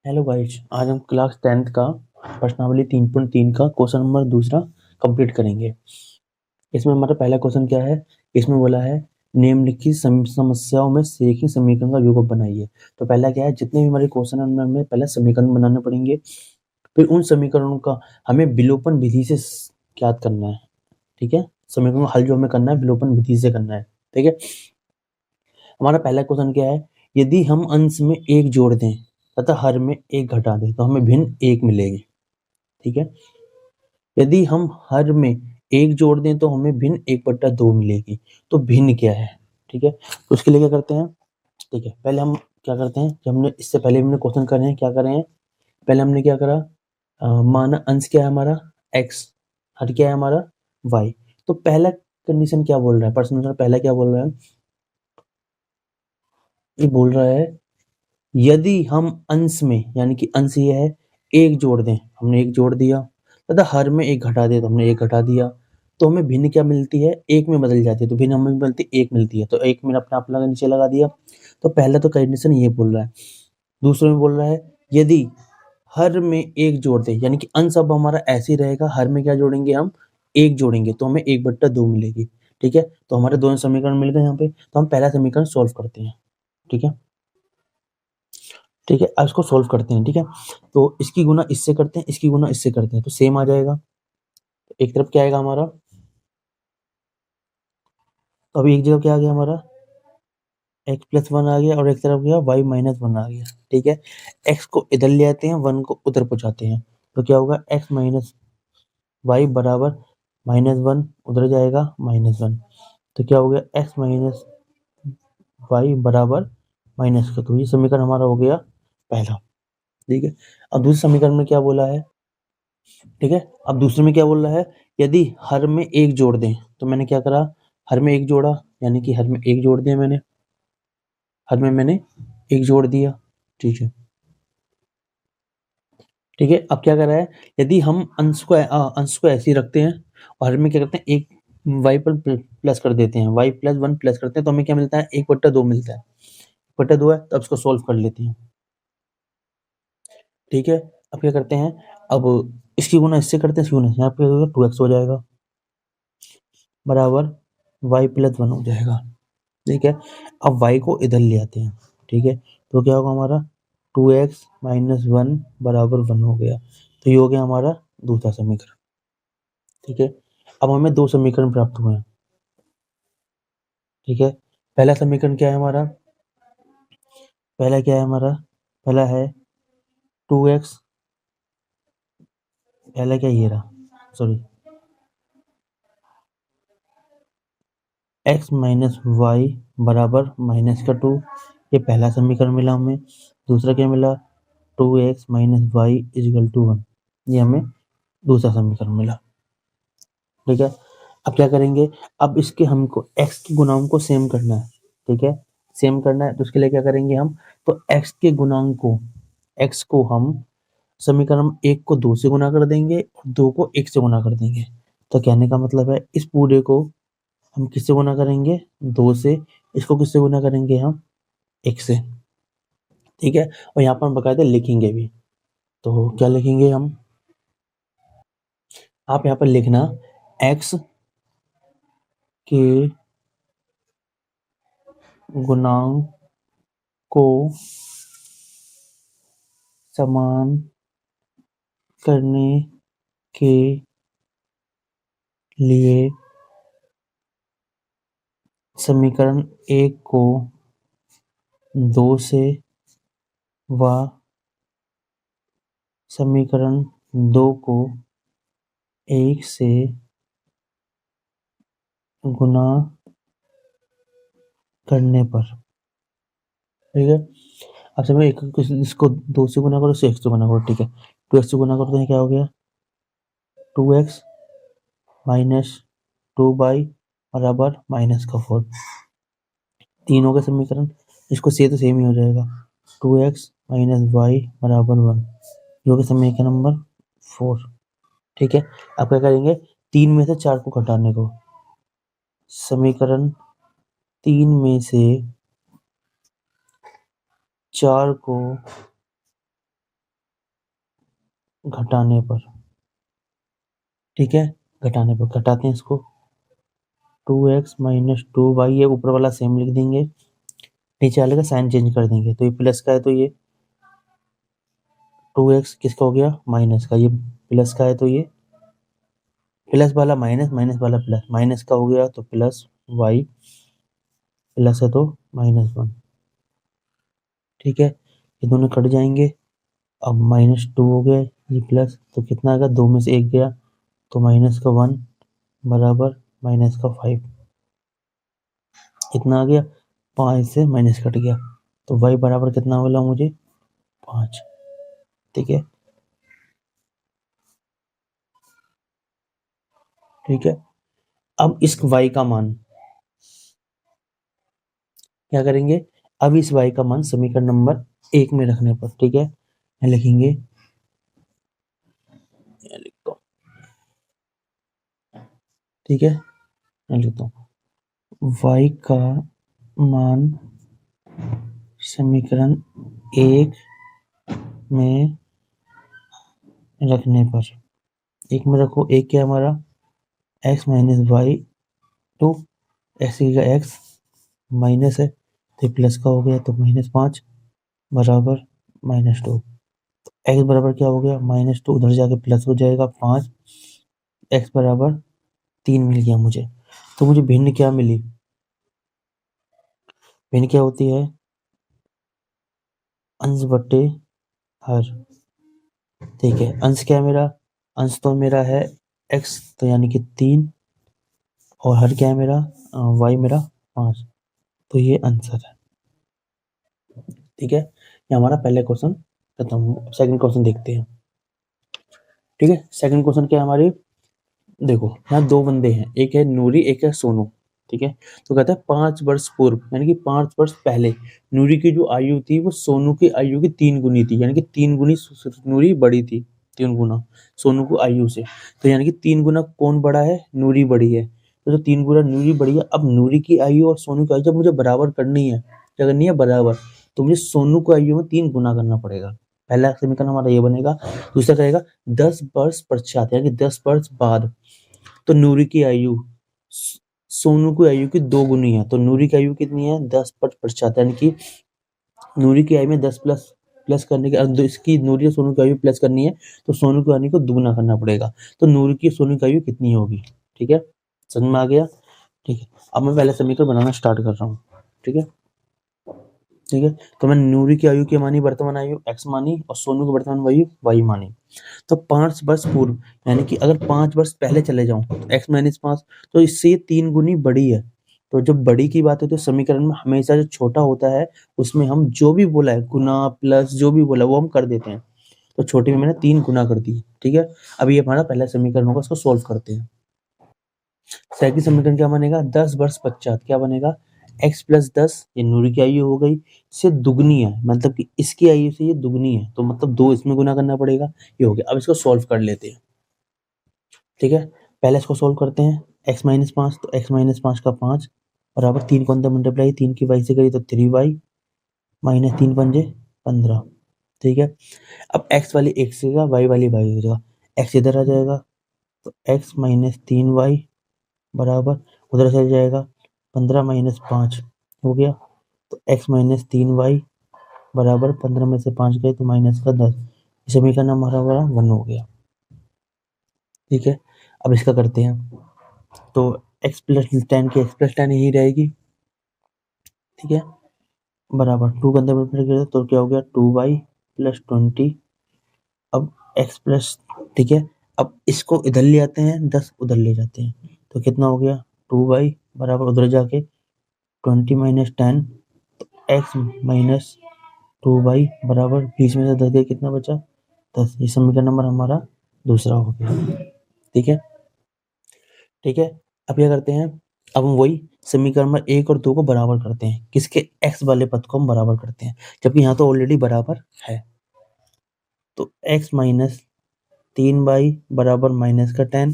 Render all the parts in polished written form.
Hello guys, आज हम class 10th का प्रश्नावली 3.3 का क्वेश्चन नंबर दूसरा कंप्लीट करेंगे। इसमें हमारा पहला क्वेश्चन क्या है? इसमें बोला है निम्नलिखित समस्याओं में से एक ही समीकरण का युग्म बनाइए। तो पहला क्या है, जितने भी हमारे क्वेश्चन है उनमें हमें पहले समीकरण बनाने पड़ेंगे, फिर उन समीकरणों का हमें विलोपन विधि से ज्ञात करना है। ठीक है, समीकरण का हल जो हमें करना है विलोपन विधि से करना है। ठीक है, हमारा पहला क्वेश्चन क्या है, यदि हम अंश में एक जोड़ दें तथा हर में एक घटा दें तो हमें भिन्न एक मिलेगी। ठीक है, यदि हम हर में एक जोड़ दें तो हमें भिन्न 1/2 मिलेगी। तो भिन्न क्या है? ठीक है, तो उसके लिए क्या करते हैं? ठीक है, पहले हम क्या करते हैं, जब हमने इससे पहले हमने क्वेश्चन करे हैं, क्या करे हैं? पहले हमने क्या करा, माना अंश क्या है हमारा x, हर क्या है हमारा y। तो पहला कंडीशन क्या बोल रहा है, प्रश्न नंबर पहला क्या बोल रहा है? ये बोल रहा है यदि हम अंश में, यानी कि अंश ये है, एक जोड़ दें, हमने एक जोड़ दिया, तथा हर में एक घटा दे तो हमने एक घटा दिया, तो हमें भिन्न क्या मिलती है? एक में बदल जाती है, तो भिन्न हमें मिलती एक मिलती है, तो एक में अपने आप लगा नीचे लगा दिया। तो पहला तो कंडीशन ये बोल रहा है। दूसरे में बोल रहा है यदि हर में एक जोड़ दे, यानी कि अंश अब हमारा ऐसे ही रहेगा, हर में क्या जोड़ेंगे हम? एक जोड़ेंगे, तो हमें 1/2 मिलेगी। ठीक है, तो हमारे दोनों समीकरण मिल गए यहाँ पे। तो हम पहला समीकरण सोल्व करते हैं। ठीक है, ठीक है, अब इसको सोल्व करते हैं। ठीक है, तो इसकी गुना इससे करते हैं, इसकी गुना इससे करते हैं, तो सेम आ जाएगा। एक तरफ क्या आएगा हमारा, तो अभी एक जगह क्या आ गया हमारा, x+1 आ गया, और एक तरफ गया y-1 आ गया। ठीक है, x को इधर ले आते हैं, 1 को उधर पहुंचाते हैं, तो क्या होगा, x-y बराबर -1, उधर जाएगा -1, तो क्या हो गया, x-y बराबर माइनस का। तो ये समीकरण हमारा हो गया पहला। ठीक है, अब दूसरे समीकरण में क्या बोला है? ठीक है, अब दूसरे में क्या बोल रहा है, यदि हर में एक जोड़ दें, तो मैंने क्या करा, हर में एक जोड़ा, यानी कि हर में एक जोड़ दिया मैंने, हर में मैंने एक जोड़ दिया। ठीक है, ठीक है, अब क्या कर रहा है, यदि हम अंश को ऐसे ही रखते हैं और हर में क्या करते हैं, एक y पर प्लस कर देते हैं, y+1 प्लस करते हैं, तो हमें क्या मिलता है, 1/2 मिलता है। 1/2 है, तो अब इसको सोल्व कर लेते हैं। ठीक है, अब क्या करते हैं, अब इसकी गुना इससे करते हैं, इसकी गुना यहाँ पे 2x हो जाएगा बराबर y+1 हो जाएगा। ठीक है, अब y को इधर ले आते हैं। ठीक है, तो क्या होगा हमारा, 2x - 1 बराबर 1 हो गया। तो ये हो गया हमारा दूसरा समीकरण। ठीक है, अब हमें दो समीकरण प्राप्त हुए हैं। ठीक है, पहला समीकरण क्या है हमारा, पहला क्या है हमारा, पहला है 2x, पहला क्या ये रहा, सॉरी, x - y बराबर -2, ये पहला समीकरण मिला हमें। दूसरा क्या मिला, 2x - y = 1, ये हमें दूसरा समीकरण मिला। ठीक है, अब क्या करेंगे, अब इसके हमको x के गुणांक को सेम करना है। ठीक है, सेम करना है, तो उसके लिए क्या करेंगे हम, तो x के गुणांक को, x को हम समीकरण 1 को 2 से गुना कर देंगे और 2 को 1 से गुना कर देंगे। तो कहने का मतलब है, इस पूरे को हम किससे गुना करेंगे, 2 से, इसको किससे गुना करेंगे हम, 1 से। ठीक है, और यहाँ पर हम बकायदा लिखेंगे भी, तो क्या लिखेंगे हम, आप यहाँ पर लिखना x के गुणांक को समान करने के लिए समीकरण 1 को 2 से व समीकरण 2 को 1 से गुना करने पर। ठीक है, अब समय एक इसको 2 से गुना करो, इससे 1 से गुना करो। ठीक है, 2x से गुना करो तो ये क्या हो गया, 2x - 2y बराबर -4, 3 हो गए समीकरण, इसको से तो सेम ही हो जाएगा, 2x - y बराबर 1, जो कि समीकरण नंबर 4। ठीक है, अब क्या करेंगे, 3 में से 4 को घटाने को, समीकरण 3 में से 4 को घटाने पर, ठीक है, घटाने पर घटाते हैं इसको, 2x माइनस 2y, ये ऊपर वाला सेम लिख देंगे, नीचे वाले का साइन चेंज कर देंगे, तो ये प्लस का है तो ये 2x किसका हो गया, माइनस का, ये प्लस का है तो ये प्लस वाला माइनस, माइनस वाला प्लस, माइनस का हो गया तो प्लस y, प्लस है तो -1, ठीक है, ये दोनों कट जाएंगे, अब -2 हो गया, ये प्लस, तो कितना आएगा, 2 में से 1 गया तो -1 बराबर -5, इतना आ गया, 5 से माइनस कट गया, तो y बराबर कितना मिला मुझे, 5, ठीक है, ठीक है। अब इस y का मान क्या करेंगे, अब इस y का मान समीकरण नंबर 1 में रखने पर, ठीक है, यहाँ लिखेंगे, यहाँ लिखता हूँ, ठीक है, यहाँ लिखता हूँ, y का मान समीकरण 1 में रखने पर, एक में रखो, एक क्या हमारा, x minus Y two, X की जगह x माइनस है तो प्लस का हो गया, तो -5 बराबर -2, x बराबर क्या हो गया, -2, उधर जाके प्लस हो जाएगा 5, x बराबर 3 मिल गया मुझे, तो मुझे भिन्न क्या मिली, भिन्न क्या होती है, अंश बट्टे हर, ठीक है, अंश क्या है मेरा, अंश तो मेरा है x, तो यानी कि 3, और हर क्या है मेरा, y मेरा 5, तो ये आंसर है, ठीक है, ये हमारा पहले क्वेश्चन खत्म हुआ, सेकंड क्वेश्चन देखते हैं, ठीक है, सेकंड क्वेश्चन क्या है हमारे, देखो यहाँ दो बंदे हैं, एक है नूरी, एक है सोनू, ठीक है, तो कहता है 5 वर्ष पूर्व, यानी कि 5 वर्ष पहले नूरी की जो आयु थी वो सोनू की आयु की 3 गुनी थी, यानी कि 3 गुनी नूरी बड़ी थी, 3 गुना सोनू को आयु से, तो यानी कि 3 गुना कौन बड़ा है, नूरी बड़ी है, तो जो 3 गुना नूरी बड़ी है, अब नूरी की आयु और सोनू की आयु जब मुझे बराबर करनी है, क्या करनी है, बराबर, तो मुझे सोनू की आयु में 3 गुना करना पड़ेगा, पहला समीकरण हमारा ये बनेगा, दूसरा कहेगा 10 वर्ष पश्चात, यानी कि 10 वर्ष बाद, तो नूरी की आयु सोनू की आयु की 2 गुनी है, तो नूरी की आयु कितनी है, 10 वर्ष पश्चात, यानी कि नूरी की आयु में 10 प्लस प्लस करने के, इसकी नूरी और सोनू की आयु प्लस करनी है, तो सोनू की आयु को दुगना करना पड़ेगा, तो नूरी की सोनू की आयु कितनी होगी, ठीक है, समझ में आ गया, ठीक है, अब मैं पहले समीकरण बनाना स्टार्ट कर रहा हूँ, ठीक है, ठीक है, तो मैंने नूरी की आयु की मानी वर्तमान आयु x मानी, और सोनू की वर्तमान आयु y मानी, तो 5 वर्ष पूर्व, यानी कि अगर 5 वर्ष पहले चले जाऊं तो x -5, तो इससे ये 3 गुनी बड़ी है, तो जब बड़ी की बात है तो समीकरण में हमेशा जो छोटा होता है उसमें हम जो भी बोला है गुना प्लस जो भी बोला वो हम कर देते हैं, तो छोटे में मैंने 3 गुना कर दी, ठीक है, अब ये हमारा पहला समीकरण होगा, इसको सोल्व करते हैं, सेकंड समीकरण क्या बनेगा, 10 वर्ष पश्चात क्या बनेगा, x प्लस 10, ये नूरी की आयु हो गई, से दुगनी है, मतलब कि इसकी आयु से ये दुगनी है, तो मतलब 2 इसमें गुना करना पड़ेगा, ये हो गया, अब इसको सॉल्व कर लेते हैं, ठीक है, पहले इसको सॉल्व करते हैं, x-5, तो x-5 का 5 बराबर 3 को अंदर मल्टीप्लाई, 3 की y से करी तो 3y, -3 पंजे 15, ठीक है, अब x वाली x से y वाली y हो जाएगा, x इधर आ जाएगा, तो x -3y बराबर, उधर चल जाएगा, 15 - 5 हो गया, तो x -3y बराबर 15 में से 5 गए तो माइनस का 10, समीकरण हमारा बड़ा 1 हो गया, ठीक है, अब इसका करते हैं, तो x प्लस 10 की x प्लस 10 यही रहेगी, ठीक है, बराबर 2 के अंदर मल्टीप्लाई करें तो क्या हो गया, 2y प्लस 20, अब x प्लस, ठीक है, अब इसको इधर ले आते हैं, 10 उधर ले जाते हैं, तो कितना हो गया, 2y बराबर उधर जाके 20 माइनस 10, तो x माइनस 2y बराबर 20 में से 10 गए, कितना बचा, 10, ये समीकरण नंबर हमारा दूसरा हो गया, ठीक है, ठीक है, अब क्या करते हैं, अब हम वही समीकरण नंबर 1 और 2 को बराबर करते हैं, किसके, x वाले पद को हम बराबर करते हैं, जबकि यहाँ तो ऑलरेडी बराबर है, तो x माइनस 3y बराबर माइनस का 10,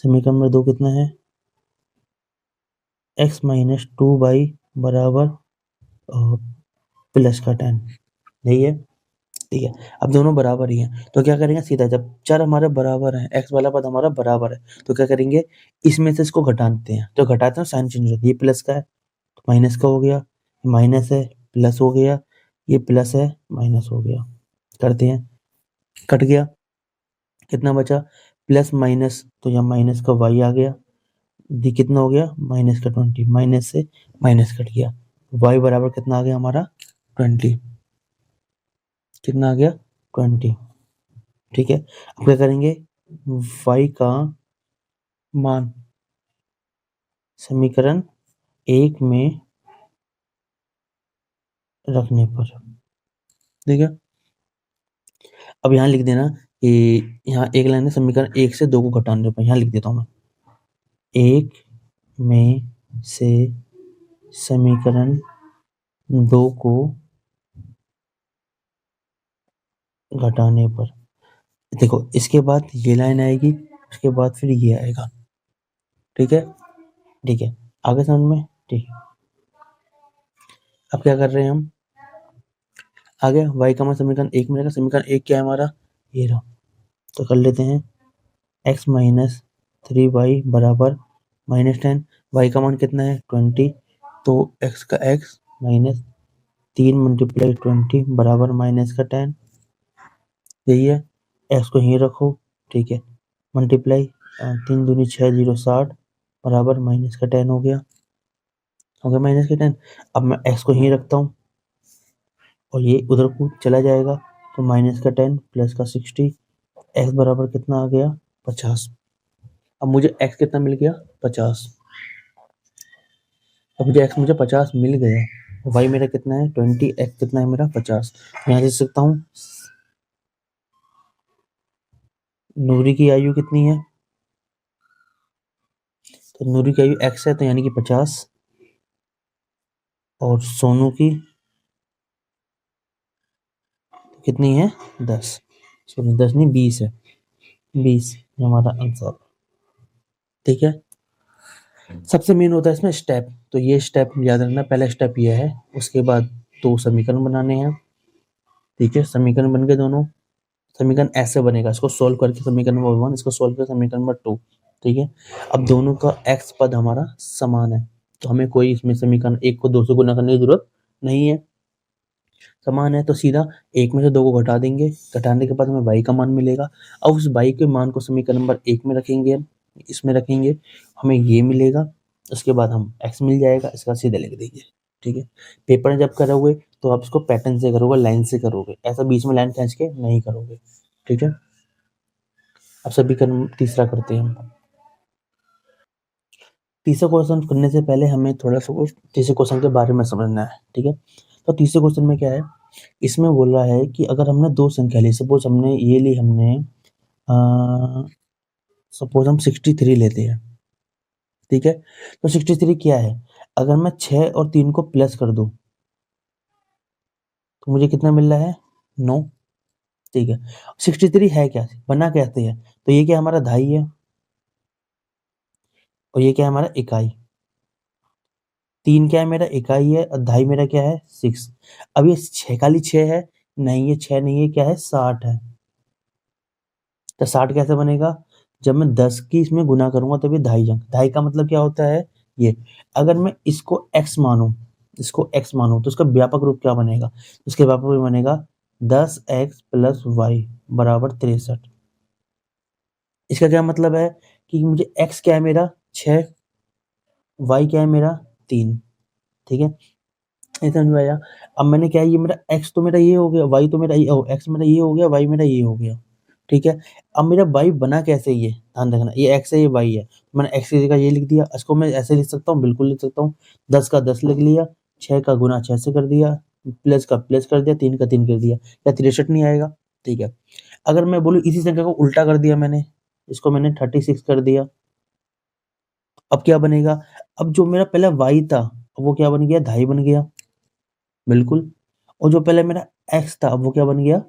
समीकरण नंबर 2 कितना है, x माइनस 2y बराबर प्लस का 10, यही है, ठीक है। अब दोनों बराबर ही हैं, तो क्या करेंगे सीधा, जब चर हमारे बराबर हैं, x वाला पद हमारा बराबर है, तो क्या करेंगे, इसमें से इसको घटा देते हैं, तो घटाते हैं साइन चेंज होता है, ये प्लस का है तो माइनस का हो गया, माइनस है प्लस हो गया, ये प्लस है माइनस हो गया, करते हैं, कट गया, कितना बचा, प्लस माइनस, तो यहाँ माइनस का y आ गया, दी कितना हो गया, माइनस का 20, माइनस से माइनस कट गया, y बराबर कितना आ गया हमारा 20, कितना आ गया 20। ठीक है, अब क्या करेंगे, y का मान समीकरण 1 में रखने पर, ठीक है। अब यहाँ लिख देना कि यहाँ एक लाइन है, समीकरण 1 से 2 को घटाने पर, यहाँ लिख देता हूँ मैं, 1 में से समीकरण 2 को घटाने पर, देखो इसके बाद ये लाइन आएगी, उसके बाद फिर ये आएगा, ठीक है, ठीक है, आगे समझ में, ठीक है। अब क्या कर रहे हैं हम, आगे y का मान समीकरण 1 में रहेगा, समीकरण 1 क्या है हमारा, ये रहा, तो कर लेते हैं, x माइनस 3y बराबर -10, y का मान कितना है 20, तो x का x माइनस 3 मल्टीप्लाई 20 बराबर माइनस का 10, यही है, x को यहीं रखो, ठीक है, मल्टीप्लाई 3 दूनी 6 0 60 बराबर माइनस का 10 हो गया माइनस का 10। अब मैं x को यहीं रखता हूँ और ये उधर को चला जाएगा, तो माइनस का 10 प्लस का 60, x बराबर कितना आ गया 50। अब मुझे x कितना मिल गया 50, अब मुझे x मुझे 50 मिल गया, y मेरा कितना है 20, x कितना है मेरा 50, यहाँ से सकता हूँ नूरी की आयु कितनी है, तो नूरी की आयु x है, तो यानी कि 50, और सोनू की कितनी है 10, सॉरी 10 नहीं 20 है, 20 हमारा आंसर, ठीक है। सबसे मेन होता है इसमें स्टेप, तो ये स्टेप याद रखना, पहला स्टेप ये है, उसके बाद 2 समीकरण बनाने हैं, ठीक है, समीकरण बन गए दोनों, समीकरण ऐसे बनेगा, इसको सोल्व करके समीकरण नंबर 1, इसको सोल्व करके समीकरण नंबर 2, ठीक है। अब दोनों का x पद हमारा समान है, तो हमें कोई इसमें समीकरण 1 को 2 से गुना करने की जरूरत नहीं है, समान है, तो सीधा 1 में से 2 को घटा देंगे, घटाने के बाद हमें y का मान मिलेगा, अब उस y के मान को समीकरण नंबर 1 में रखेंगे, इसमें रखेंगे, हमें ये मिलेगा, उसके बाद हम x मिल जाएगा, इसका सीधे लिख देंगे, ठीक है। पेपर में जब करोगे तो आप इसको पैटर्न से करोगे, लाइन से करोगे, ऐसा बीच में लाइन खींच के नहीं करोगे, ठीक है। अब समीकरण तीसरा करते हैं हम, तीसरा क्वेश्चन करने से पहले हमें थोड़ा सा तीसरे क्वेश्चन के बारे में समझना है, ठीक है। तो तीसरे क्वेश्चन में क्या है, इसमें बोल रहा है कि अगर हमने 2 संख्या ली, सपोज हमने ये ली, हमने सपोज हम 63 लेते हैं, ठीक है, तो 63 क्या है, अगर मैं 6 और 3 को प्लस कर दूं तो मुझे कितना मिल रहा है 9, ठीक है। 63 है क्या, बना कैसे है, तो ये क्या हमारा दहाई है, और ये क्या है हमारा इकाई, 3 क्या है मेरा इकाई है, और दहाई मेरा क्या है 6। अब ये 6 खाली 6 है, नहीं ये 6 नहीं है, क्या है 60 है, तो 60 कैसे बनेगा, जब मैं 10 की इसमें गुना करूंगा तब ये दहाई अंक, दहाई का मतलब क्या होता है ये, अगर मैं इसको x मानूं, इसको x मानूं, तो इसका व्यापक रूप क्या बनेगा, इसके व्यापक रूप बनेगा 10x प्लस वाई बराबर 63। इसका क्या मतलब है कि मुझे x क्या है मेरा 6, y क्या है मेरा 3, ठीक है, ये समझ में आया। अब मैंने क्या है, ये मेरा x तो मेरा ये हो गया, y तो मेरा ये x मेरा ये हो गया, y मेरा ये हो गया, ठीक है। अब मेरा y बना कैसे, ये ध्यान रखना, ये x है ये y है, मैंने x की जगह ये लिख दिया, इसको मैं ऐसे लिख सकता हूँ, बिल्कुल लिख सकता हूँ, 10 का 10 लिख लिया, 6 का गुना 6 से कर दिया, प्लस का प्लस कर दिया, 3 का 3 कर दिया, क्या 63 नहीं आएगा, ठीक है। अगर मैं बोलूँ इसी संख्या को उल्टा कर दिया मैंने, इसको मैंने 36 कर दिया, अब क्या बनेगा, अब जो मेरा पहला y था वो क्या बन गया, दहाई बन गया, बिल्कुल, और जो पहले मेरा x था अब वो क्या बन गया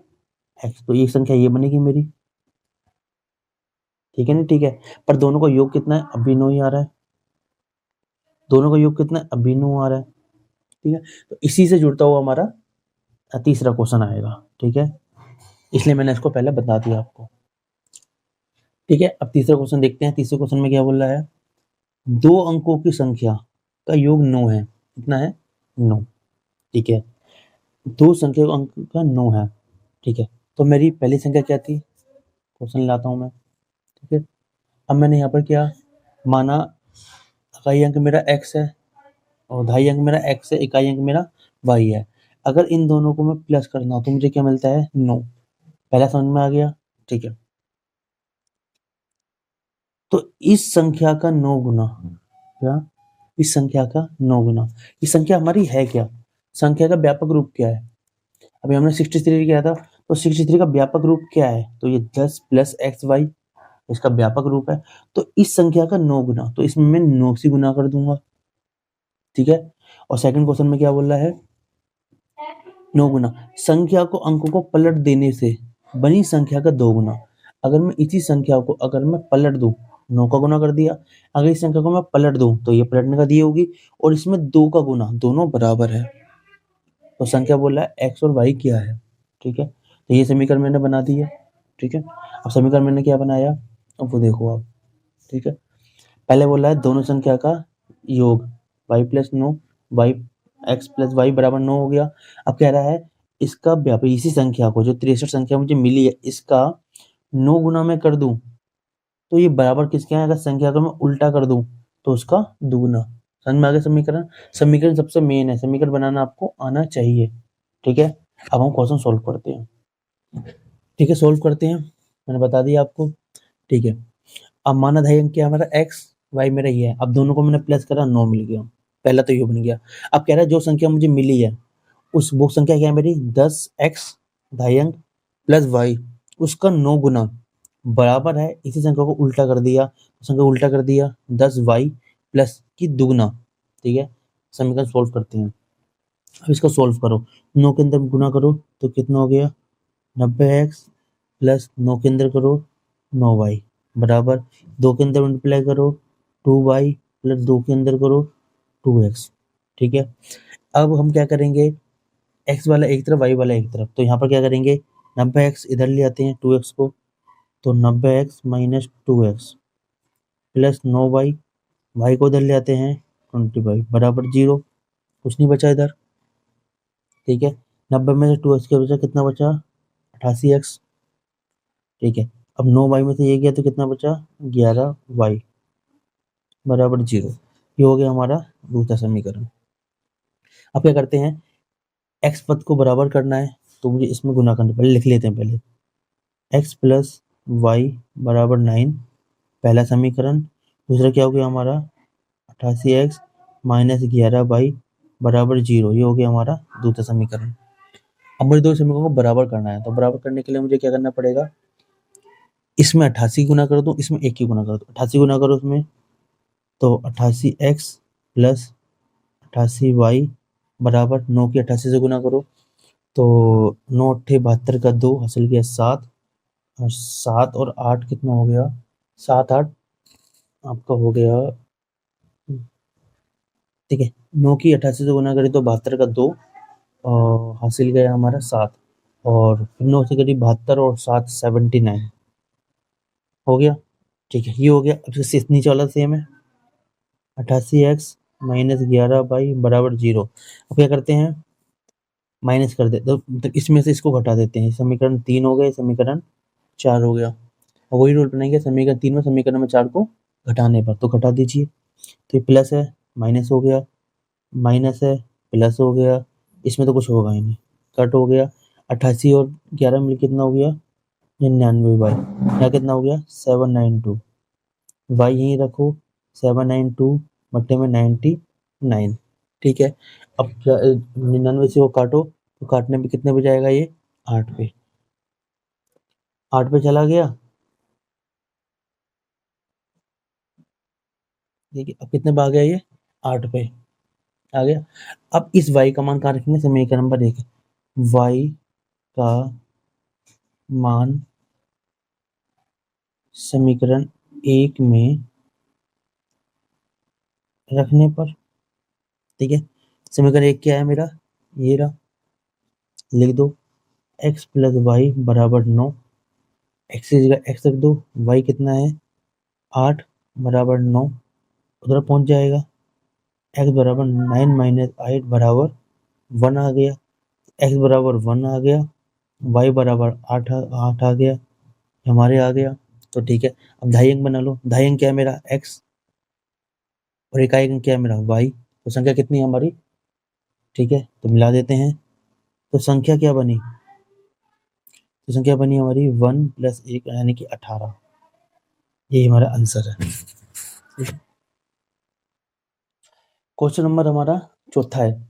x, तो ये संख्या ये बनेगी मेरी, ठीक है ना, ठीक है। पर दोनों का योग कितना है, अभी 9 ही आ रहा है, दोनों का योग कितना है, अभी 9 आ रहा है, ठीक है। तो इसी से जुड़ता हुआ हमारा तीसरा क्वेश्चन आएगा, ठीक है। इसलिए मैंने इसको पहले बता दिया आपको। ठीक है, अब तीसरा क्वेश्चन देखते हैं। तीसरे क्वेश्चन में क्या बोल रहा है, दो अंकों की संख्या का योग 9 है। कितना है, 9। ठीक है, दो संख्या का अंक का 9 है। ठीक है, तो मेरी पहली संख्या क्या थी, क्वेश्चन लाता हूं मैं। ठीक है, अब मैंने यहाँ पर क्या माना, इकाई अंक मेरा x है और ढाई अंक मेरा x है, इकाई अंक मेरा y है। अगर इन दोनों को मैं प्लस करना हो तो मुझे क्या मिलता है, 9। पहला समझ में आ गया। ठीक है, तो इस संख्या का 9 गुना, क्या, इस संख्या का 9 गुना, इस संख्या हमारी है क्या, संख्या का व्यापक रूप क्या है। अभी हमने 63 किया था, तो 63 का व्यापक रूप क्या है, तो ये 10 प्लस एक्स वाई इसका व्यापक रूप है। तो इस संख्या का 9 गुना, तो इसमें मैं 9 से गुना कर दूंगा। ठीक है, और सेकंड क्वेश्चन में क्या बोल रहा है, 9 गुना संख्या को अंकों को पलट देने से बनी संख्या का 2 गुना। अगर मैं इसी संख्या को अगर मैं पलट दूं, 9 का गुना कर दिया, अगर इस संख्या को मैं पलट दूं तो ये पलटने का दी होगी, और इसमें 2 का गुना, दोनों बराबर है। तो संख्या बोल रहा है एक्स और वाई क्या है। ठीक है, तो ये समीकरण मैंने बना दी है। ठीक है, अब समीकरण मैंने क्या बनाया, अब वो देखो आप। ठीक है, पहले बोला है दोनों संख्या का योग, Y plus 9, Y X plus Y बराबर 9 हो गया। अब कह रहा है इसका व्यापक, इसी संख्या को जो 63 संख्या मुझे मिली है, इसका 9 गुना में कर दूं तो ये बराबर किसके हैं, अगर संख्या को मैं उल्टा कर दूं तो उसका दुगुना। समझ में आ गया समीकरण। समीकरण सबसे मेन है, समीकरण बनाना आपको आना चाहिए। ठीक है, अब हम क्वेश्चन सोल्व करते हैं। ठीक है, सोल्व करते हैं, मैंने बता दिया आपको। ठीक है, अब माना धाई अंक क्या है हमारा, एक्स वाई मेरा ये है। अब दोनों को मैंने प्लस करा, 9 मिल गया, पहला तो ये बन गया। अब कह रहा है जो संख्या मुझे मिली है, उस वो संख्या क्या है मेरी, 10x धाई अंक प्लस वाई, उसका 9 गुना बराबर है, इसी संख्या को उल्टा कर दिया, संख्या को उल्टा कर दिया, 10y प्लस की दुगुना। ठीक है, समीकरण सोल्व करते हैं। अब इसको सोल्व करो, 9 के अंदर गुना करो तो कितना हो गया, 90x प्लस 9 के अंदर करो 9y बराबर 2 के अंदर मल्टीप्लाई करो 2y प्लस 2 के अंदर करो 2x। ठीक है, अब हम क्या करेंगे, x वाला एक तरफ, y वाला एक तरफ, तो यहाँ पर क्या करेंगे, 90x इधर ले आते हैं 2x को, तो 90x minus 2x plus 9y, y को इधर ले आते हैं 20y बराबर 0, कुछ नहीं बचा इधर। ठीक है, 90 में से 2x के बचा कितना बचा, 88x। ठीक है, अब 9y में से ये गया तो कितना बचा, 11y बराबर 0। ये हो गया हमारा दूसरा समीकरण। अब क्या करते हैं, x पद को बराबर करना है तो मुझे इसमें गुना करना, पहले लिख लेते हैं पहले, x प्लस वाई बराबर 9 पहला समीकरण। दूसरा क्या हो गया हमारा, 88x माइनस 11y बराबर 0, ये हो गया हमारा दूसरा समीकरण। अब मुझे दो समीकरणों को बराबर करना है, तो बराबर करने के लिए मुझे क्या करना पड़ेगा, इसमें 88 गुना कर दो, इसमें 1 की गुना कर दो, 88 गुना करो उसमें, तो 88x प्लस 88y बराबर 9 की 88 से गुना करो, तो 9 अट्ठे 72 का 2 हासिल किया 7, और 7 और 8 कितना हो गया, 7 8 आपका हो गया। ठीक है, 9 की 88 से गुना करें तो 72 का 2, और हासिल गया हमारा 7, और फिर 9 से करीब 72 और 7 79 हो गया। ठीक है, ये हो गया। अब इससे नीचे वाला सेम है, 88x माइनस 11y बराबर 0। अब क्या करते हैं, माइनस कर दे तो इसमें से इसको घटा देते हैं, समीकरण 3 हो गया, समीकरण 4 हो गया, और वही रूल बनाएंगे, समीकरण 3 में समीकरण में 4 को घटाने पर, तो घटा दीजिए, तो ये प्लस है माइनस हो गया, माइनस है प्लस हो गया, इसमें तो कुछ होगा ही नहीं, कट हो गया। 88 और 11 मिल कितना हो गया, 99y, यहाँ कितना हो गया 792, वाई यहीं रखो, 792 बट्टे में 99। ठीक है, अब 99 से वो काटो, तो काटने पे कितने पे जाएगा ये, 8 पे, 8 पे चला गया। ठीक है, अब कितने पे आ गया ये, 8 पे आ गया। अब इस y का मान कहाँ रखेंगे, समीकरण नंबर 1, y का मान समीकरण 1 में रखने पर, ठीक है, समीकरण 1 क्या है मेरा, ये रहा, लिख दो, एक्स प्लस वाई बराबर 9, एक्स की जगह एक्स रख दो, वाई कितना है 8 बराबर 9, उधर पहुंच जाएगा। एक्स बराबर 9 माइनस 8 बराबर 1 आ गया, एक्स बराबर 1 आ गया, वाई बराबर 8 आ गया, हमारे आ गया। तो ठीक है, अब ढाई अंक बना लो। ढाई अंक क्या है मेरा एक्स, और इकाई अंक क्या है मेरा वाई। तो संख्या कितनी है हमारी, ठीक है, तो मिला देते हैं। तो संख्या क्या बनी, तो संख्या बनी हमारी 1 प्लस 1 यानी कि 18। यही हमारा आंसर है। क्वेश्चन नंबर हमारा चौथा है।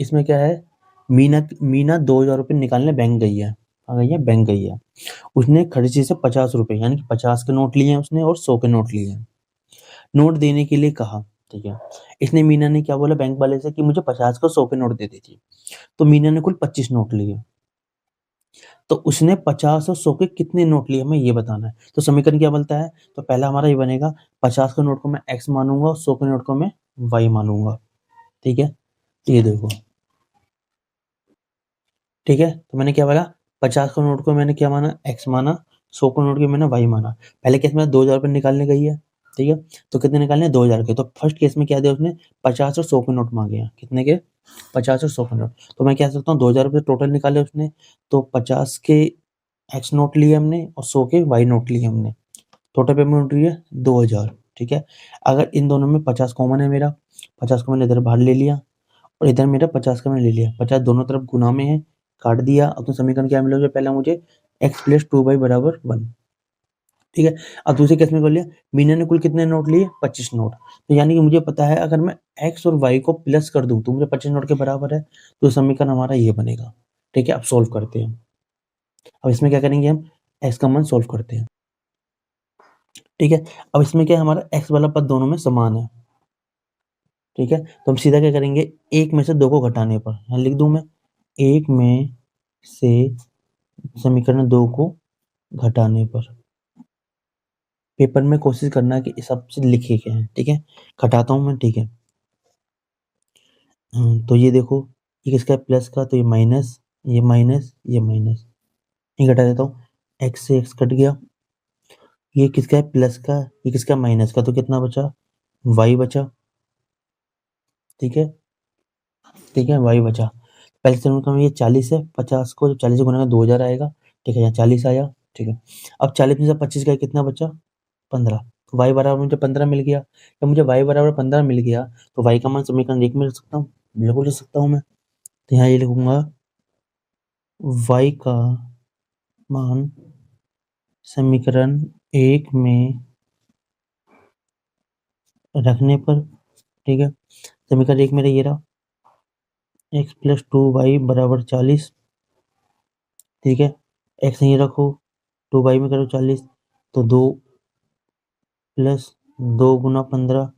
इसमें क्या है, मीना 2,000 रुपये निकालने बैंक गई है। आ गई है, बैंक गई है। उसने खर्ची से 50 रुपये यानी कि 50 के नोट लिए हैं उसने, और 100 के नोट लिए हैं। नोट देने के लिए कहा, ठीक है। इसने मीना ने क्या बोला बैंक वाले से कि मुझे 50 को 100 के नोट दे दीजिए। तो मीना ने कुल 25 नोट लिए। तो उसने 50 और 100 के कितने नोट लिए, हमें ये बताना है। तो समीकरण क्या बनता है, तो पहला हमारा ये बनेगा, 50 के नोट को मैं एक्स मानूंगा और 100 के नोट को मैं वाई मानूंगा, ठीक है। तो ये देखो, ठीक है, तो मैंने क्या बोला, 50 के नोट को मैंने क्या माना, एक्स माना, 100 के नोट को मैंने वाई माना। पहले केस में 2,000 रुपये निकालने गई है, ठीक है। तो कितने निकालने, 2,000 के। तो फर्स्ट केस में क्या दिया उसने, 50 और 100 के नोट मांगे हैं। कितने के, 50 और 100 के नोट। तो मैं कह सकता हूँ 2,000 रुपये टोटल निकाले उसने। तो 50 के एक्स नोट लिए हमने और 100 के वाई नोट लिए हमने। टोटल पेमेंट हुई है 2,000, ठीक है। अगर इन दोनों में 50 कॉमन है मेरा, 50 को मैंने इधर बाहर ले लिया, और इधर मेरा 50 का मैंने ले लिया। 50 दोनों तरफ गुना में है, काट दिया। अब तो समीकरण क्या मिला, पहला मुझे एक्स प्लस 2 वाई बराबर 1, ठीक है। अब दूसरे केस में कर लिया, मीना ने कुल कितने नोट लिए, 25 नोट। तो यानी कि मुझे पता है अगर मैं एक्स और वाई को प्लस कर दूं तो मुझे 25 नोट के बराबर है। तो समीकरण हमारा ये बनेगा, ठीक है। अब सोल्व करते हैं। अब इसमें क्या करेंगे, हम एक्स का मान सोल्व करते हैं, ठीक है। अब इसमें क्या है, हमारा एक्स वाला पद दोनों में समान है, ठीक है। तो हम सीधा क्या करेंगे, एक में से दो को घटाने पर, यहाँ लिख दूं मैं, एक में से समीकरण 2 को घटाने पर। पेपर में कोशिश करना कि इस सब से लिखे गए हैं, ठीक है। घटाता हूं मैं, ठीक है। तो ये देखो, ये किसका है प्लस का, तो ये माइनस, ये माइनस, ये माइनस, ये घटा देता हूँ। एक्स से एक्स कट गया। ये किसका है प्लस का, ये किसका माइनस का, तो कितना बचा, वाई बचा, ठीक है, ठीक है, वाई बचा। पहले से कम, ये 40 है, 50 को जब 40 से गुना करें 2,000 आएगा, ठीक है। यहाँ 40 आया, ठीक है। अब 40 में से 25 का कितना बचा, 15। वाई बराबर मुझे 15 मिल गया। जब मुझे वाई बराबर 15 मिल गया, तो वाई का मान समीकरण 1 में लिख सकता हूँ, बिल्कुल लिख सकता हूँ मैं। तो यहाँ ये लिखूंगा, वाई का मान समीकरण 1 में रखने पर, ठीक है। समीकरण 1 मेरा ये रहा, एक्स प्लस 2 वाई बराबर 40, ठीक है। एक्स नहीं रखो, 2 वाई में करो 40, तो 2 प्लस 2 गुना 15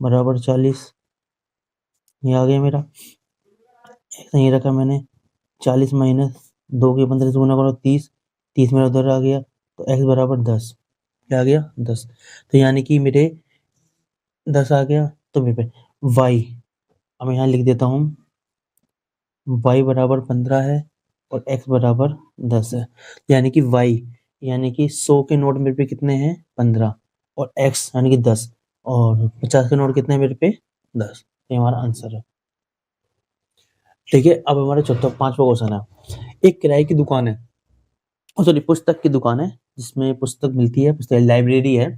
बराबर 40। ये आ गया मेरा, एक्स नहीं रखा मैंने, 40 माइनस 2 के 15 से गुना करो 30, 30 मेरा उधर आ गया, तो एक्स बराबर 10। क्या आ गया, 10। तो यानी कि मेरे 10 आ गया। तो मेरे वाई, अब यहाँ लिख देता हूँ, वाई बराबर 15 है और एक्स बराबर 10 है। यानी कि वाई, यानी कि 100 के नोट मेरे पे कितने हैं, 15, और एक्स यानी कि 10, और 50 के नोट कितने हैं मेरे पे, 10। ये हमारा आंसर है, ठीक है। अब हमारा चौथा पांचवा क्वेश्चन है। एक किराए की दुकान है, सॉरी पुस्तक की दुकान है, जिसमें पुस्तक मिलती है, पुस्तक लाइब्रेरी है।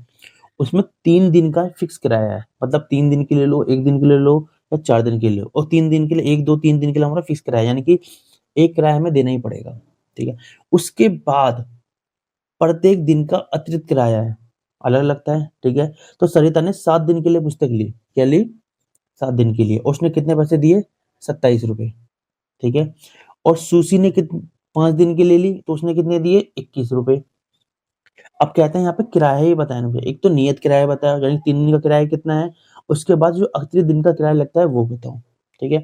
उसमें 3 दिन का फिक्स किराया है, मतलब 3 दिन के लिए लो, 1 दिन के लिए लो, या 4 दिन के लिए लो। और 3 दिन के लिए, 1 2 3 दिन के लिए हमारा फिक्स किराया, यानी कि एक किराया हमें देना ही पड़ेगा, ठीक है। उसके बाद प्रत्येक दिन का अतिरिक्त किराया है, अलग लगता है, ठीक है। तो सरिता ने 7 दिन के लिए पुस्तक ली, क्या ली, 7 दिन के लिए। और उसने कितने पैसे दिए, 27 रुपए, ठीक है। और सुशी ने 5 दिन के लिए ली, तो उसने कितने दिए, 21 रुपए। अब कहते हैं यहाँ पे किराया ही बताया मुझे, एक तो नियत किराया बताया, यानी 3 दिन का किराया कितना है, उसके बाद जो अतिरिक्त दिन का किराया लगता है वो बताओ, ठीक है।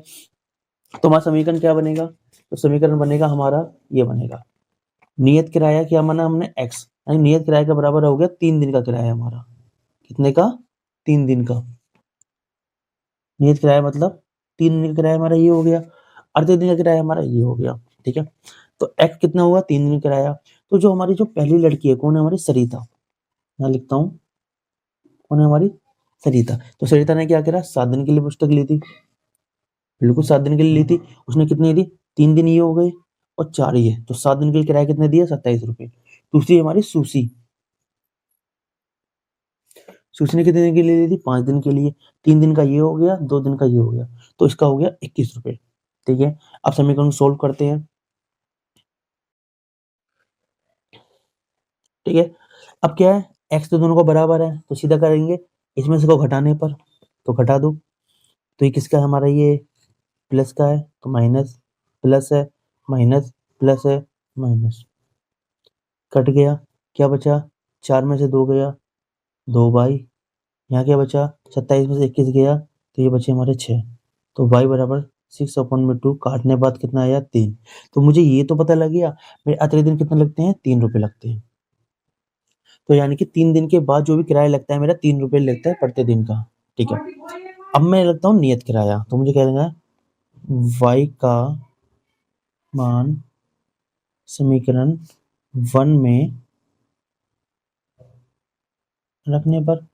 तो हमारा समीकरण क्या बनेगा, तो समीकरण बनेगा हमारा, ये बनेगा, नियत किराया क्या माना हमने, एक्स, यानी नियत किराया का बराबर हो गया 3 दिन का किराया हमारा। कितने का, 3 दिन का। नियत किराया मतलब 3 दिन का किराया हमारा ये हो गया, अर्धे दिन का किराया हमारा ये हो गया, ठीक है। तो एक्स कितना हुआ, 3 दिन किराया। तो जो हमारी जो पहली लड़की है, कौन है, हमारी सरिता, मैं लिखता हूँ, कौन है हमारी, सरिता। तो सरिता ने क्या करा, 7 दिन के लिए पुस्तक ली थी, बिल्कुल 7 दिन के लिए ली थी। उसने कितने दी, 3 दिन ये हो गए और 4 ये, तो 7 दिन के लिए किराया कितने दिया, 27 रुपए। दूसरी हमारी सूसी, सूची ने कितने दिन के लिए ली थी, 5 दिन के लिए। 3 दिन का ये हो गया, 2 दिन का ये हो गया, तो इसका हो गया 21 रुपए। ठीक है, अब समीकरण सोल्व करते हैं। ठीक है, अब क्या है, एक्स तो दोनों का बराबर है, तो सीधा करेंगे इसमें से को घटाने पर, तो घटा दो। तो ये किसका है, हमारा ये प्लस का है, तो माइनस, प्लस है, माइनस, प्लस है, माइनस, कट गया, क्या बचा, 4 में से 2 गया, 2 बाई, यहाँ क्या बचा, 27 में से 21 गया, तो ये बचे हमारे 6। तो y बराबर 6/2, काटने के बाद कितना आया, 3। तो मुझे ये तो पता लग गया मेरे अतिरिक्त दिन कितने लगते हैं, 3 रुपए लगते हैं। तो यानी कि 3 दिन के बाद जो भी किराया लगता है मेरा, 3 रुपए लगता है प्रति दिन का। ठीक है, अब मैं लगता हूँ नियत किराया, तो मुझे क्या देना है, y का मान समीकरण 1 में रखने पर,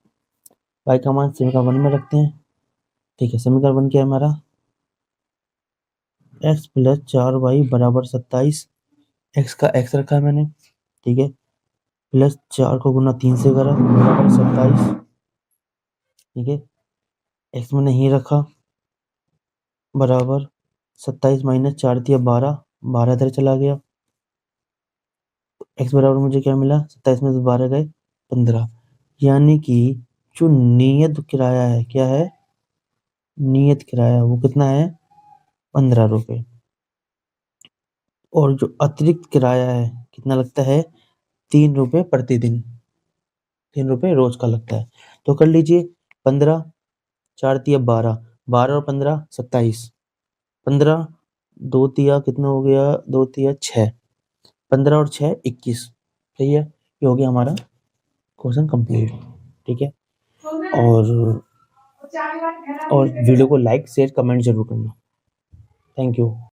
y का मान समीकरण 1 में रखते हैं। ठीक है, समीकरण 1 क्या है हमारा, x प्लस 4y बराबर 27, x का x रखा है मैंने। ठीक है, प्लस 4 को गुना 3 से करा, बराबर 27। ठीक है, x मैंने ही रखा, बराबर 27 माइनस 4 दिया 12, 12 इधर चला गया। x बराबर मुझे क्या मिला, 27 में से 12 गए 15। यानी कि जो नियत किराया है, क्या है, नियत किराया वो कितना है, 15 रुपए। और जो अतिरिक्त किराया है कितना लगता है, 3 रुपए प्रतिदिन, 3 रुपए रोज का लगता है। तो कर लीजिए, 15, 4 तिया 12, 12 और 15 27, 15, 2 तिया कितना हो गया, 2 तिया 6, 15 और 6 21। सही है, ये हो गया हमारा क्वेश्चन कंप्लीट। ठीक है, और वीडियो को लाइक शेयर कमेंट जरूर करना। Thank you.